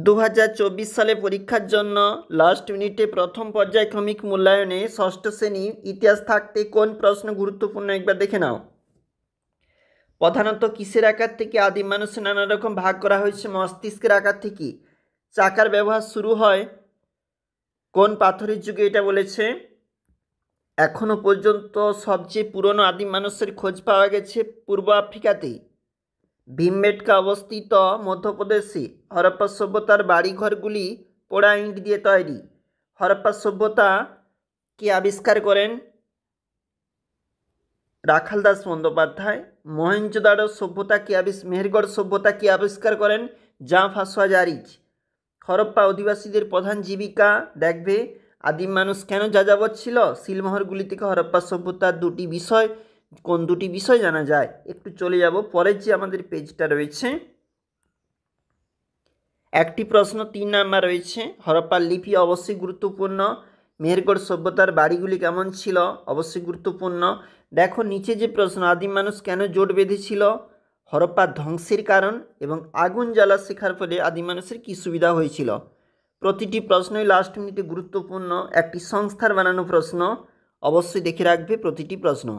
2024 সালে পরীক্ষার জন্য লাস্ট মিনিটে প্রথম পর্যায়ক্রমিক মূল্যায়নে ষষ্ঠ শ্রেণী ইতিহাস থাকতে কোন প্রশ্ন গুরুত্বপূর্ণ একবার দেখে নাও। প্রধানত কিসের আকার থেকে আদিম মানুষের নানা রকম ভাগ করা হয়েছে? মস্তিষ্কের আকার থেকে। চাকার ব্যবহার শুরু হয় কোন পাথরের যুগে? এটা বলেছে। এখনো পর্যন্ত সবচেয়ে পুরনো আদিম মানুষের খোঁজ পাওয়া গেছে পূর্ব আফ্রিকাতে। ভীমবেটকা অবস্থিত মধ্যপ্রদেশে। হরপ্পা সভ্যতার বাড়িঘরগুলি পোড়া ইট দিয়ে তৈরি। হরপ্পা সভ্যতা কে আবিষ্কার করেন? রাখাল দাস বন্দ্যোপাধ্যায়। মহেঞ্জোদারো সভ্যতা কে মেহেরগড় সভ্যতা কে আবিষ্কার করেন? জাঁ ফাসোয়াজারিজ। হরপ্পা অধিবাসীদের প্রধান জীবিকা দেখবে। আদিম মানুষ কেন যাযাবর ছিল? সিলমোহরগুলি থেকে হরপ্পা সভ্যতার দুটি বিষয়, কোন দুটি বিষয় জানা যায়? একটু চলে যাব পরের যে আমাদের পেজটা রয়েছে। একটি প্রশ্ন 3 নাম্বার রয়েছে। হরপ্পার লিপি অবশ্যই গুরুত্বপূর্ণ। মেহেরগড় সভ্যতার বাড়িগুলি কেমন ছিল? অবশ্যই গুরুত্বপূর্ণ। দেখো নিচে যে প্রশ্ন, আদিম মানুষ কেন জোট বেঁধেছিল? হরপ্পার ধ্বংসের কারণ এবং আগুন জ্বালা শেখার ফলে আদিম মানুষের কী সুবিধা হয়েছিল? প্রতিটি প্রশ্নই লাস্ট মিনিটে গুরুত্বপূর্ণ। একটি সংস্থার বানানো প্রশ্ন, অবশ্যই দেখে রাখবে প্রতিটি প্রশ্ন।